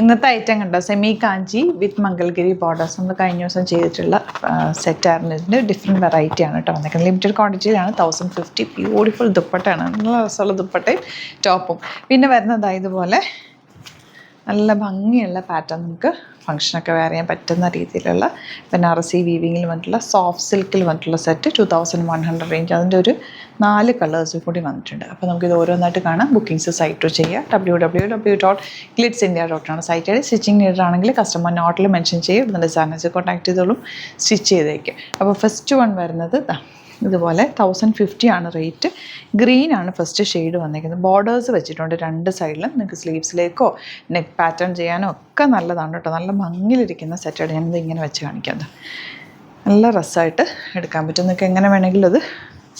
ഇന്നത്തെ ഐറ്റം കണ്ടോ, സെമി കാഞ്ചി വിത്ത് മംഗൽഗിരി ബോർഡേഴ്സ്. നമ്മൾ കഴിഞ്ഞ ദിവസം ചെയ്തിട്ടുള്ള സെറ്റായിരുന്നു. ഇതിൻ്റെ ഡിഫറെൻറ്റ് വെറൈറ്റിയാണ് കേട്ടോ വന്നേക്കുന്നത്. ലിമിറ്റഡ് ക്വാണ്ടിറ്റിയിലാണ്. 1050. ബ്യൂട്ടിഫുൾ ദുപ്പട്ടയാണ്, നല്ല രസമുള്ള ദുപ്പട്ടയും ടോപ്പും. പിന്നെ വരുന്നത് ഇതുപോലെ നല്ല ഭംഗിയുള്ള പാറ്റേൺ, നമുക്ക് ഫംഗ്ഷനൊക്കെ വെയർ ചെയ്യാൻ പറ്റുന്ന രീതിയിലുള്ള ബനാറസി വീവിങ്ങിൽ വന്നിട്ടുള്ള സോഫ്റ്റ് സിൽക്കിൽ വന്നിട്ടുള്ള സെറ്റ് 2100 റേഞ്ച്. അതിൻ്റെ ഒരു 4 കളേഴ്സ് കൂടി വന്നിട്ടുണ്ട്. അപ്പോൾ നമുക്കിത് ഓരോന്നായിട്ട് കാണാം. ബുക്കിംഗ്സ് സൈറ്റ് ചെയ്യുക. www.glitzindia.com സൈറ്റ് ആയിട്ട്. സ്റ്റിച്ചിങ് നീഡ് ആണെങ്കിൽ കസ്റ്റമർ നോട്ടിൽ മെൻഷൻ ചെയ്യും. ഇതിൻ്റെ ഡിസൈനേഴ്സ് കോൺടാക്ട് ചെയ്തോളും, സ്റ്റിച്ച് ചെയ്തേക്കും. അപ്പോൾ ഫസ്റ്റ് വൺ വരുന്നത് ഇതുപോലെ 1050 ആണ് റേറ്റ്. ഗ്രീൻ ആണ് ഫസ്റ്റ് ഷെയ്ഡ് വന്നിരിക്കുന്നത്. ബോർഡേഴ്സ് വെച്ചിട്ടുണ്ട് 2 സൈഡിലും. നിങ്ങൾക്ക് സ്ലീവ്സിലേക്കോ നെക്ക് പാറ്റേൺ ചെയ്യാനോ ഒക്കെ നല്ലതാണ് കേട്ടോ. നല്ല ഭംഗിയിലിരിക്കുന്ന സെറ്റാണ്. ഞാനിത് ഇങ്ങനെ വെച്ച് കാണിക്കുന്നത്. നല്ല രസമായിട്ട് എടുക്കാൻ പറ്റും. നിങ്ങൾക്ക് എങ്ങനെ വേണമെങ്കിലും അത്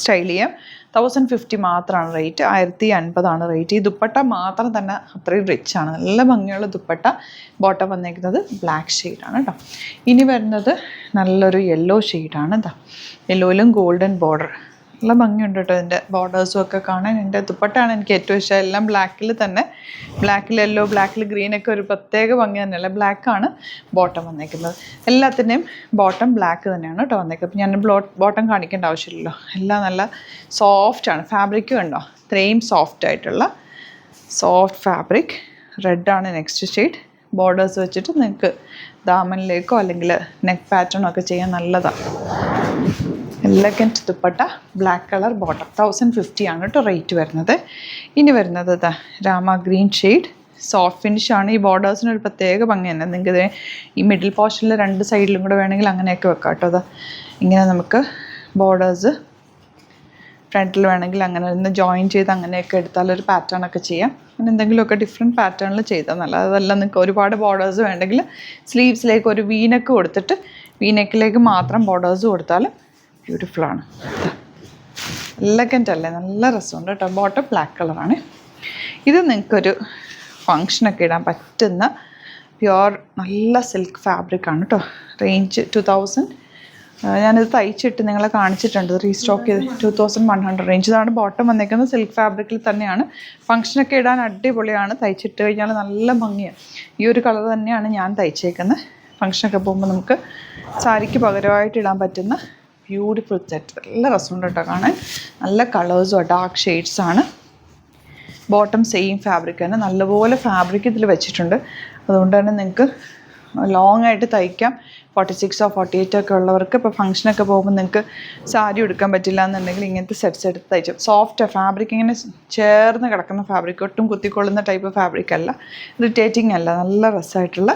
സ്റ്റൈൽ ചെയ്യാം. 1050 മാത്രമാണ് റേറ്റ്. 1050 ആണ് റേറ്റ്. ഈ ദുപ്പട്ട മാത്രം തന്നെ അത്രയും റിച്ച് ആണ്. നല്ല ഭംഗിയുള്ള ദുപ്പട്ട. ബോട്ടം വന്നേക്കുന്നത് ബ്ലാക്ക് ഷെയ്ഡാണ് കേട്ടോ. ഇനി വരുന്നത് നല്ലൊരു യെല്ലോ ഷെയ്ഡാണ്. യെല്ലോയിലും ഗോൾഡൻ ബോർഡർ. നല്ല ഭംഗിയുണ്ട് കേട്ടോ ഇതിൻ്റെ ബോർഡേഴ്സും ഒക്കെ കാണാൻ. എൻ്റെ ദുപ്പട്ടയാണ് എനിക്ക് ഏറ്റവും ഇഷ്ടം. എല്ലാം ബ്ലാക്കിൽ തന്നെ, ബ്ലാക്കിൽ യെല്ലോ, ബ്ലാക്കിൽ ഗ്രീനൊക്കെ ഒരു പ്രത്യേക ഭംഗി തന്നെയല്ല. ബ്ലാക്കാണ് ബോട്ടം വന്നേക്കുന്നത്. എല്ലാത്തിൻ്റെയും ബോട്ടം ബ്ലാക്ക് തന്നെയാണ് കേട്ടോ വന്നേക്കുന്നത്. അപ്പോൾ ഞാൻ ബോട്ടം കാണിക്കേണ്ട ആവശ്യമില്ലല്ലോ. എല്ലാം നല്ല സോഫ്റ്റാണ്. ഫാബ്രിക്കും ഉണ്ടോ, ഇത്രയും സോഫ്റ്റ് ആയിട്ടുള്ള സോഫ്റ്റ് ഫാബ്രിക്. റെഡാണ് നെക്സ്റ്റ് ഷെയ്ഡ്. ബോർഡേഴ്സ് വെച്ചിട്ട് നിങ്ങൾക്ക് ദാമനിലേക്കോ അല്ലെങ്കിൽ നെക്ക് പാറ്റേണോ ഒക്കെ ചെയ്യാൻ നല്ലതാണ്. Elegant dupatta, black colour bottom. 1050 ആണ് കേട്ടോ റേറ്റ് വരുന്നത്. ഇനി വരുന്നത് രാമ ഗ്രീൻ ഷെയ്ഡ്. സോഫ്റ്റ് ഫിനിഷാണ്. ഈ ബോർഡേഴ്സിന് ഒരു പ്രത്യേക ഭംഗി തന്നെ. നിങ്ങൾക്ക് ഈ മിഡിൽ പോർഷനിൽ 2 സൈഡിലും കൂടെ വേണമെങ്കിൽ അങ്ങനെയൊക്കെ വെക്കാം കേട്ടോ. ഇങ്ങനെ നമുക്ക് ബോർഡേഴ്സ് ഫ്രണ്ടിൽ വേണമെങ്കിൽ അങ്ങനെ ഒന്ന് ജോയിൻ ചെയ്ത് അങ്ങനെയൊക്കെ എടുത്താലൊരു പാറ്റേൺ ഒക്കെ ചെയ്യാം. അങ്ങനെ എന്തെങ്കിലുമൊക്കെ ഡിഫറെൻറ്റ് പാറ്റേണിൽ ചെയ്താൽ നല്ല. അതെല്ലാം നിങ്ങൾക്ക് ഒരുപാട് ബോർഡേഴ്സ് വേണ്ടെങ്കിൽ സ്ലീവ്സിലേക്ക് ഒരു വീനെക്ക് കൊടുത്തിട്ട് വീനെക്കിലേക്ക് മാത്രം ബോർഡേഴ്സ് കൊടുത്താൽ ബ്യൂട്ടിഫുള്ളാണ്. എലഗൻ്റ് അല്ലേ, നല്ല രസമുണ്ട് കേട്ടോ. ബോട്ടം ബ്ലാക്ക് കളറാണ്. ഇത് നിങ്ങൾക്കൊരു ഫങ്ഷനൊക്കെ ഇടാൻ പറ്റുന്ന പ്യുവർ നല്ല സിൽക്ക് ഫാബ്രിക്കാണ് കേട്ടോ. റേഞ്ച് 2000. ഞാനിത് തയ്ച്ചിട്ട് നിങ്ങളെ കാണിച്ചിട്ടുണ്ട്. റീസ്റ്റോക്ക് ചെയ്ത് 2100 റേഞ്ച്. ഇതാണ് ബോട്ടം വന്നേക്കുന്നത്. സിൽക്ക് ഫാബ്രിക്കിൽ തന്നെയാണ്. ഫങ്ഷനൊക്കെ ഇടാൻ അടിപൊളിയാണ്. തയ്ച്ചിട്ട് കഴിഞ്ഞാൽ നല്ല ഭംഗിയാണ്. ഈ ഒരു കളർ തന്നെയാണ് ഞാൻ തയ്ച്ചേക്കുന്നത്. ഫങ്ഷനൊക്കെ പോകുമ്പോൾ നമുക്ക് സാരിക്ക് പകരമായിട്ട് ഇടാൻ പറ്റുന്ന ബ്യൂട്ടിഫുൾ സെറ്റ്. നല്ല രസമുണ്ട് കേട്ടോ കാണാൻ. നല്ല കളേഴ്സും ഡാർക്ക് ഷെയ്ഡ്സാണ്. ബോട്ടം സെയിം ഫാബ്രിക് തന്നെ. നല്ലപോലെ ഫാബ്രിക് ഇതിൽ വെച്ചിട്ടുണ്ട്. അതുകൊണ്ട് തന്നെ നിങ്ങൾക്ക് ലോങ് ആയിട്ട് തയ്ക്കാം. 46 or 48 ഒക്കെ ഉള്ളവർക്ക് ഇപ്പോൾ ഫംഗ്ഷനൊക്കെ പോകുമ്പോൾ നിങ്ങൾക്ക് സാരി എടുക്കാൻ പറ്റില്ല എന്നുണ്ടെങ്കിൽ ഇങ്ങനത്തെ സെറ്റ്സ് എടുത്ത് തയ്ച്ചു. സോഫ്റ്റ് ഫാബ്രിക്, ഇങ്ങനെ ചേർന്ന് കിടക്കുന്ന ഫാബ്രിക്, ഒട്ടും കുത്തിക്കൊള്ളുന്ന ടൈപ്പ് ഫാബ്രിക് അല്ല, ഇറിറ്റേറ്റിംഗ് അല്ല. നല്ല രസമായിട്ടുള്ള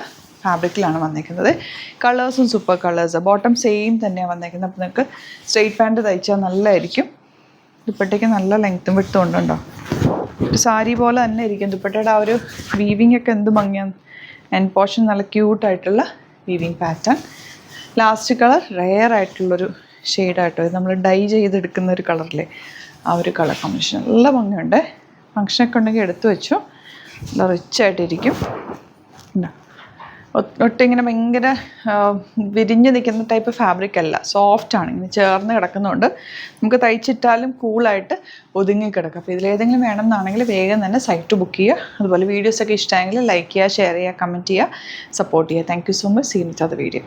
ഫാബ്രിക്കിലാണ് വന്നിരിക്കുന്നത്. കളേഴ്സും സൂപ്പർ കളേഴ്സ്. ബോട്ടം സെയിം തന്നെയാണ് വന്നിരിക്കുന്നത്. അപ്പോൾ നിങ്ങൾക്ക് സ്ട്രെയിറ്റ് പാൻറ്റ് തയ്ച്ചാൽ നല്ലതായിരിക്കും. ദുപ്പട്ടയ്ക്ക് നല്ല ലെങ്ത്തും വിട്ടും ഉണ്ടോ. ഒരു സാരി പോലെ തന്നെ ഇരിക്കും. ദുപ്പട്ടയുടെ ആ ഒരു വീവിങ് ഒക്കെ എന്ത് ഭംഗിയാണ്. എൻഡ് പോർഷൻ നല്ല ക്യൂട്ടായിട്ടുള്ള weaving pattern. Last colour rare ആയിട്ടുള്ളൊരു ഷെയ്ഡായിട്ടോ. ഇത് നമ്മൾ ഡൈ ചെയ്തെടുക്കുന്ന ഒരു കളറില്ലേ, ആ ഒരു കളർ കോമ്പിനേഷൻ നല്ല ഭംഗിയുണ്ട്. ഫങ്ഷനൊക്കെ ഉണ്ടെങ്കിൽ എടുത്തു വെച്ചു. നല്ല റിച്ചായിട്ടിരിക്കും. ഒട്ടിങ്ങനെ ഭയങ്കര വിരിഞ്ഞ് നിൽക്കുന്ന ടൈപ്പ് ഫാബ്രിക് അല്ല, സോഫ്റ്റാണ്. ഇങ്ങനെ ചേർന്ന് കിടക്കുന്നതുകൊണ്ട് നമുക്ക് തയ്ച്ചിട്ടാലും കൂളായിട്ട് ഒതുങ്ങി കിടക്കും. അപ്പോൾ ഇതിലേതെങ്കിലും വേണമെന്നാണെങ്കിൽ വേഗം തന്നെ സൈറ്റ് ബുക്ക് ചെയ്യുക. അതുപോലെ വീഡിയോസൊക്കെ ഇഷ്ടമായെങ്കിൽ ലൈക്ക് ചെയ്യുക, ഷെയർ ചെയ്യുക, കമൻറ്റ് ചെയ്യുക, സപ്പോർട്ട് ചെയ്യുക. Thank you so much. See you with the video.